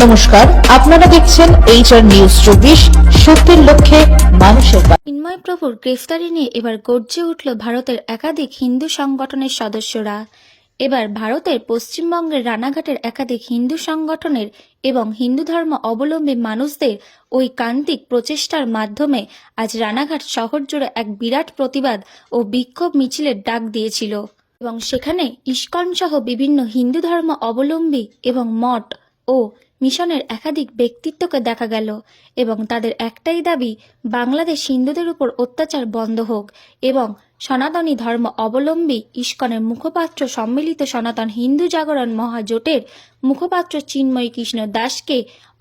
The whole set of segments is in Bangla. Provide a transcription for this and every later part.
নমস্কার, আপনারা দেখছেন HR নিউজ 24, সত্যের লক্ষ্যে মানুষের বাণী। চিন্ময় প্রভুর গ্রেফতারি নিয়ে এবার গর্জে উঠল ভারতের একাধিক হিন্দু সংগঠনের সদস্যরা। এবার ভারতের পশ্চিমবঙ্গের রানাঘাটের একাধিক হিন্দু সংগঠনের এবং হিন্দু ধর্ম অবলম্বী মানুষদের ঐকান্তিক প্রচেষ্টার মাধ্যমে আজ রানাঘাট শহর জুড়ে এক বিরাট প্রতিবাদ ও বিক্ষোভ মিছিলের ডাক দিয়েছিল এবং সেখানে ইস্কন সহ বিভিন্ন হিন্দু ধর্ম অবলম্বী এবং মঠ ও মিশনের একাধিক ব্যক্তিত্বকে দেখা গেল এবং তাদের একটাই দাবি, বাংলাদেশ হিন্দুদের উপর অত্যাচার বন্ধ হোক এবং সনাতনী ধর্ম অবলম্বী ইস্কনের মুখপাত্র সম্মিলিত সনাতন হিন্দু জাগরণ মহাজোটের মুখপাত্র চিন্ময় কৃষ্ণ দাসকে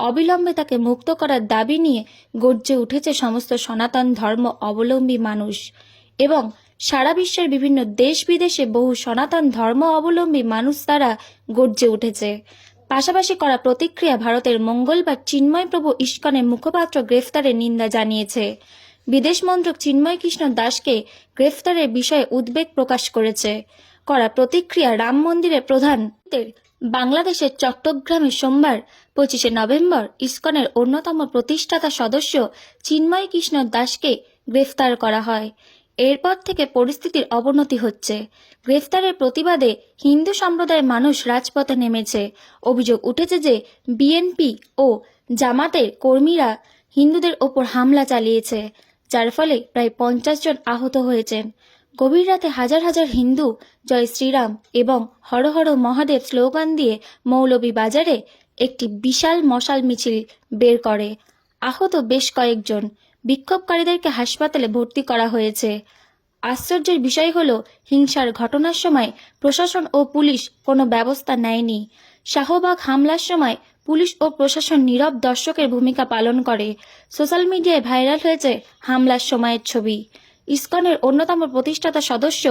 অবিলম্বে তাকে মুক্ত করার দাবি নিয়ে গর্জে উঠেছে সমস্ত সনাতন ধর্ম অবলম্বী মানুষ এবং সারা বিশ্বের বিভিন্ন দেশ বিদেশে বহু সনাতন ধর্ম অবলম্বী মানুষ দ্বারা গর্জে উঠেছে। পাশাপাশি করা প্রতিক্রিয়া ভারতের মঙ্গলবার চিন্ময় প্রভু ইস্কনের মুখপাত্র গ্রেফতারের নিন্দা জানিয়েছে। বিদেশ মন্ত্রক চিন্ময় কৃষ্ণ দাসকে গ্রেফতারের বিষয়ে উদ্বেগ প্রকাশ করেছে। করা প্রতিক্রিয়া রাম মন্দিরের প্রধান বাংলাদেশের চট্টগ্রামে সোমবার 25শে নভেম্বর ইস্কনের অন্যতম প্রতিষ্ঠাতা সদস্য চিন্ময় কৃষ্ণ দাসকে গ্রেফতার করা হয়। এরপর থেকে পরিস্থিতির অবনতি হচ্ছে। গ্রেফতারের প্রতিবাদে হিন্দু সম্প্রদায়ের মানুষ রাজপথে নেমেছে। অভিযোগ উঠেছে যে বিএনপি ও জামাতের কর্মীরা হিন্দুদের ওপর হামলা চালিয়েছে, যার ফলে প্রায় 50 জন আহত হয়েছেন। গভীর রাতে হাজার হাজার হিন্দু জয় শ্রীরাম এবং হর হর মহাদেব স্লোগান দিয়ে মৌলভীবাজারে একটি বিশাল মশাল মিছিল বের করে। আহত বেশ কয়েকজন। বিক্ষোভকারীদেরকে হাসপাতালে ভর্তি করা হয়েছে। আশ্চর্যের বিষয় হলো, হিংসার ঘটনার সময় প্রশাসন ও পুলিশ কোনো ব্যবস্থা নেয়নি। শাহবাগ হামলার সময় পুলিশ ও প্রশাসন নীরব দর্শকের ভূমিকা পালন করে। সোশ্যাল মিডিয়ায় ভাইরাল হয়েছে হামলার সময়ের ছবি। ইস্কনের অন্যতম প্রতিষ্ঠাতা সদস্য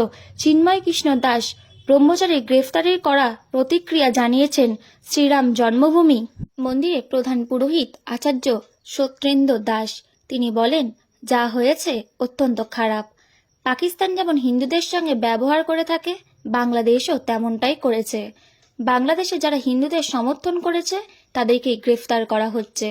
চিন্ময় কৃষ্ণ দাস ব্রহ্মচারীর গ্রেফতারের করা প্রতিক্রিয়া জানিয়েছেন শ্রীরাম জন্মভূমি মন্দিরের প্রধান পুরোহিত আচার্য সত্যেন্দ্র দাস। তিনি বলেন, যা হয়েছে অত্যন্ত খারাপ। পাকিস্তান যেমন হিন্দুদের সঙ্গে ব্যবহার করে থাকে, বাংলাদেশও তেমনটাই করেছে। বাংলাদেশে যারা হিন্দুদের সমর্থন করেছে তাদেরকেই গ্রেফতার করা হচ্ছে।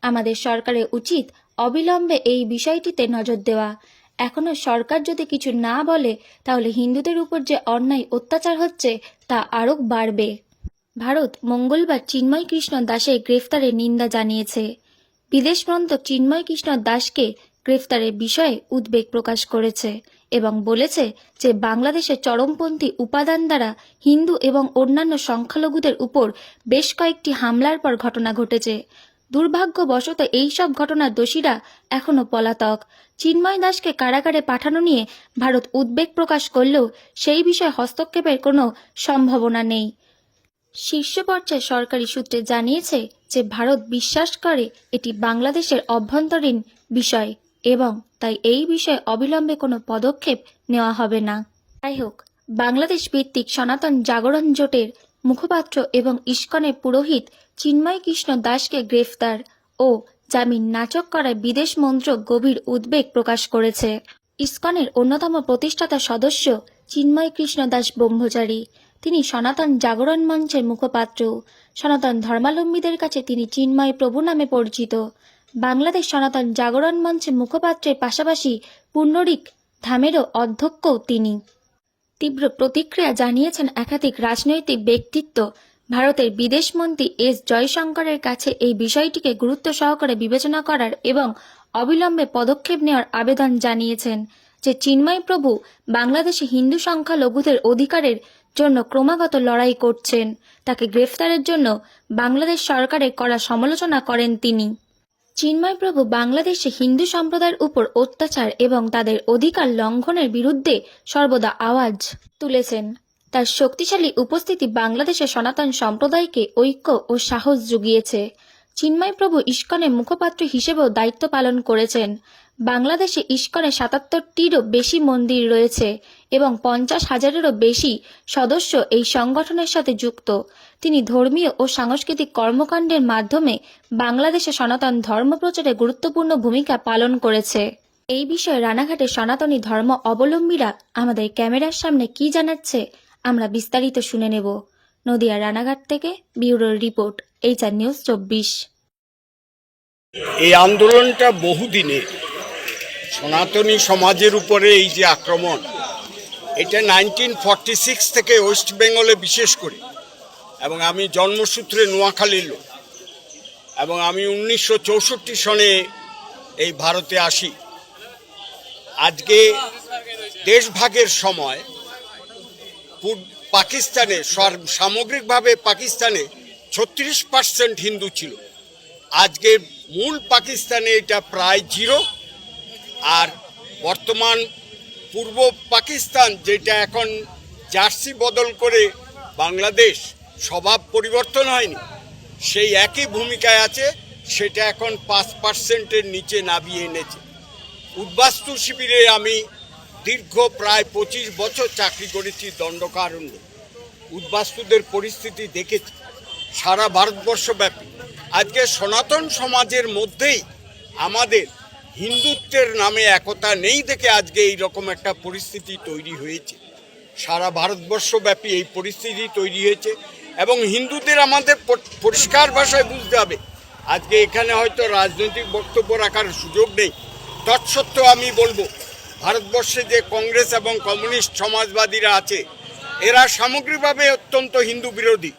আমাদের সরকারের উচিত অবিলম্বে এই বিষয়টিতে নজর দেওয়া। এখনো সরকার যদি কিছু না বলে তাহলে হিন্দুদের উপর যে অন্যায় অত্যাচার হচ্ছে তা আরও বাড়বে। ভারত মঙ্গলবার চিন্ময় কৃষ্ণ দাসের গ্রেফতারের নিন্দা জানিয়েছে। বিদেশ মন্ত্রক চিন্ময় কৃষ্ণ দাসকে গ্রেফতারের বিষয়ে উদ্বেগ প্রকাশ করেছে এবং বলেছে যে বাংলাদেশের চরমপন্থী উপাদান দ্বারা হিন্দু এবং অন্যান্য সংখ্যালঘুদের উপর বেশ কয়েকটি হামলার পর ঘটনা ঘটেছে। দুর্ভাগ্যবশত এইসব ঘটনার দোষীরা এখনও পলাতক। চিন্ময় দাসকে কারাগারে পাঠানো নিয়ে ভারত উদ্বেগ প্রকাশ করলেও সেই বিষয়ে হস্তক্ষেপের কোনো সম্ভাবনা নেই। শীর্ষ পর্যায়ে সরকারি সূত্রে জানিয়েছে যে ভারত বিশ্বাস করে এটি বাংলাদেশের অভ্যন্তরীণ বিষয় এবং তাই এই বিষয়ে অবিলম্বে কোনো পদক্ষেপ নেওয়া হবে না। যাই হোক, বাংলাদেশ ভিত্তিক সনাতন জাগরণ জোটের মুখপাত্র এবং ইস্কনের পুরোহিত চিন্ময় কৃষ্ণ দাসকে গ্রেফতার ও জামিন নাকচ করায় বিদেশ মন্ত্রক গভীর উদ্বেগ প্রকাশ করেছে। ইস্কনের অন্যতম প্রতিষ্ঠাতা সদস্য চিন্ময় কৃষ্ণ দাস ব্রহ্মচারী। তিনি সনাতন জাগরণ মঞ্চের মুখপাত্র। সনাতন ধর্মাবলম্বীদের কাছে তিনি চিন্ময় প্রভু নামে পরিচিত। বাংলাদেশ সনাতন জাগরণ মঞ্চের মুখপাত্রের পাশাপাশি পুণ্ডরিক ধামেরও অধ্যক্ষও তিনি। তীব্র প্রতিক্রিয়া জানিয়েছেন একাধিক রাজনৈতিক ব্যক্তিত্ব। ভারতের বিদেশমন্ত্রী এস জয়শঙ্করের কাছে এই বিষয়টিকে গুরুত্ব সহকারে বিবেচনা করার এবং অবিলম্বে পদক্ষেপ নেওয়ার আবেদন জানিয়েছেন যে চিন্ময় প্রভু বাংলাদেশে হিন্দু সংখ্যালঘুদের অধিকারের জন্য ক্রমাগত লড়াই করছেন। তাকে গ্রেফতারের জন্য বাংলাদেশ সরকারের কড়া সমালোচনা করেন তিনি। চিন্ময় প্রভু বাংলাদেশে হিন্দু সম্প্রদায়ের উপর অত্যাচার এবং তাদের অধিকার লঙ্ঘনের বিরুদ্ধে সর্বদা আওয়াজ তুলেছেন। তার শক্তিশালী উপস্থিতি বাংলাদেশের সনাতন সম্প্রদায়কে ঐক্য ও সাহস জুগিয়েছে। চিন্ময় প্রভু ইস্কনের মুখপাত্র হিসেবেও দায়িত্ব পালন করেছেন। বাংলাদেশে ইস্কনে 77টিরও বেশি মন্দির রয়েছে এবং 50,000-এরও বেশি সদস্য এই সংগঠনের সাথে যুক্ত। তিনি ধর্মীয় ও সাংস্কৃতিক কর্মকাণ্ডের মাধ্যমে বাংলাদেশে সনাতন ধর্ম প্রচারে গুরুত্বপূর্ণ ভূমিকা পালন করেছে। এই বিষয়ে রানাঘাটের সনাতনী ধর্ম অবলম্বীরা আমাদের ক্যামেরার সামনে কি জানাচ্ছে আমরা বিস্তারিত শুনে নেব। নদিয়া রানাঘাট থেকে ব্যুরো রিপোর্ট। HR news 24। এই আন্দোলনটা বহুদিনের। সনাতনী সমাজের উপরে এই যে আক্রমণ, এটা 1946 থেকে ওয়েস্ট বেঙ্গলে বিশেষ করে, এবং আমি জন্মসূত্রে নোয়াখালীর লোক, এবং আমি 1964 সনে এই ভারতে আসি। আজকে দেশভাগের সময় পাকিস্তানে সামগ্রিকভাবে পাকিস্তানে 36% হিন্দু ছিল। আজকে মূল পাকিস্তানে এটা প্রায় 0। আর বর্তমান পূর্ব পাকিস্তান, যেটা এখন জার্সি বদল করে বাংলাদেশ, স্বভাব পরিবর্তন হয়নি, সেই একই ভূমিকায় আছে। সেটা এখন 5%-এর নিচে নামিয়ে এনেছে। উদ্বাস্তু শিবিরে আমি দীর্ঘ প্রায় 25 বছর চাকরি করেছি দণ্ডকারণ্যে। উদ্বাস্তুদের পরিস্থিতি দেখেছি সারা ভারতবর্ষব্যাপী। আজকে সনাতন সমাজের মধ্যেই আমাদের হিন্দুত্বের নামে একতা নেই দেখে আজকে এই রকম একটা পরিস্থিতি তৈরি হয়েছে। সারা ভারতবর্ষব্যাপী এই পরিস্থিতি তৈরি হয়েছে, এবং হিন্দুদের আমাদের পরিষ্কার ভাষায় বুঝতে হবে। আজকে এখানে হয়তো রাজনৈতিক বক্তব্য রাখার সুযোগ নেই, তৎসত্ত্বেও আমি বলবো, ভারতবর্ষে যে কংগ্রেস এবং কমিউনিস্ট সমাজবাদীরা আছে, এরা সামগ্রিকভাবে অত্যন্ত হিন্দু বিরোধী,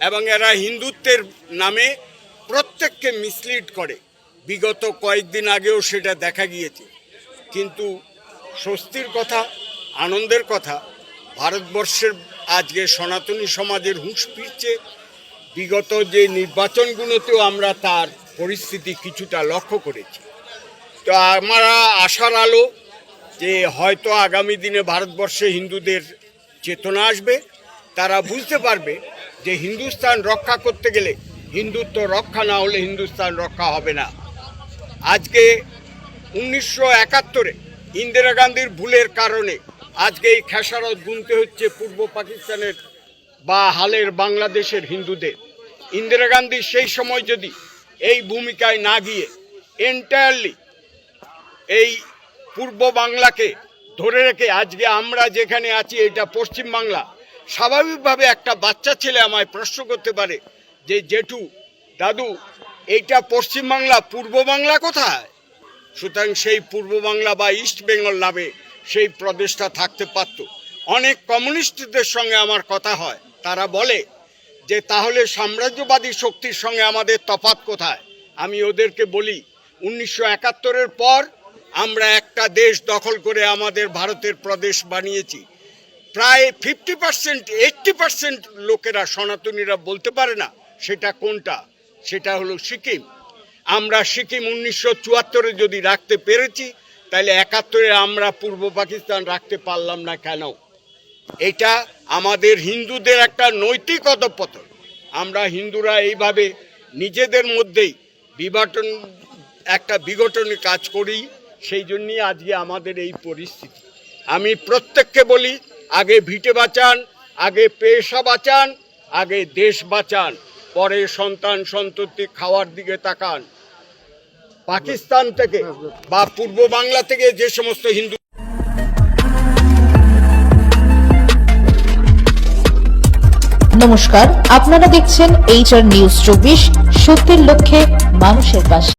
এবং এরা হিন্দুত্বের নামে প্রত্যেককে মিসলিড করে। বিগত কয়েকদিন আগেও সেটা দেখা গিয়েছে। কিন্তু স্বস্তির কথা, আনন্দের কথা, ভারতবর্ষের আজকে সনাতনী সমাজের হুঁশ ফিরছে। বিগত যে নির্বাচনগুলোতেও আমরা তার পরিস্থিতি কিছুটা লক্ষ্য করেছি। তো আমরা আশার আলো যে হয়তো আগামী দিনে ভারতবর্ষে হিন্দুদের চেতনা আসবে। তারা বুঝতে পারবে যে হিন্দুস্তান রক্ষা করতে গেলে হিন্দুত্ব রক্ষা না হলে হিন্দুস্তান রক্ষা হবে না। আজকে 1971-এ ইন্দিরা গান্ধীর ভুলের কারণে আজকে এই খেসারত গুনতে হচ্ছে পূর্ব পাকিস্তানের বা হালের বাংলাদেশের হিন্দুদের। ইন্দিরা গান্ধী সেই সময় যদি এই ভূমিকায় না গিয়ে এন্টায়ারলি এই পূর্ব বাংলাকে ধরে রেখে, আজকে আমরা যেখানে আছি এটা পশ্চিম বাংলা, স্বাভাবিকভাবে একটা বাচ্চা ছেলে আমায় প্রশ্ন করতে পারে যে জেঠু, দাদু, এইটা পশ্চিম বাংলা, পূর্ব বাংলা কোথায়? সুতরাং সেই পূর্ব বাংলা বা ইস্ট বেঙ্গল নামে সেই প্রদেশটা থাকতে পারত। অনেক কমিউনিস্টদের সঙ্গে আমার কথা হয়, তারা বলে যে তাহলে সাম্রাজ্যবাদী শক্তির সঙ্গে আমাদের তফাৎ কোথায়? আমি ওদেরকে বলি, 1971-এর পর আমরা একটা দেশ দখল করে আমাদের ভারতের প্রদেশ বানিয়েছি। প্রায় 50%, 80% লোকেরা, সনাতনীরা বলতে পারে না সেটা কোনটা। সেটা হলো সিকিম। আমরা সিকিম 1974-এ যদি রাখতে পেরেছি, তাহলে 71-এ আমরা পূর্ব পাকিস্তান রাখতে পারলাম না কেন? এটা আমাদের হিন্দুদের একটা নৈতিক অধঃপতন। আমরা হিন্দুরা এইভাবে নিজেদের মধ্যেই বিঘটনের কাজ করি, সেই জন্যই আজকে আমাদের এই পরিস্থিতি। আমি প্রত্যেককে বলি, আগে ভিটে বাঁচান, আগে পেশা বাঁচান, আগে দেশ বাঁচান, পরে সন্তান সন্ততি খাওয়ার দিকে তাকান। পাকিস্তান থেকে বা পূর্ব বাংলা থেকে যে সমস্ত হিন্দু নমস্কার, আপনারা দেখছেন HR নিউজ 24, সত্যের লক্ষ্যে মানুষের পাশে।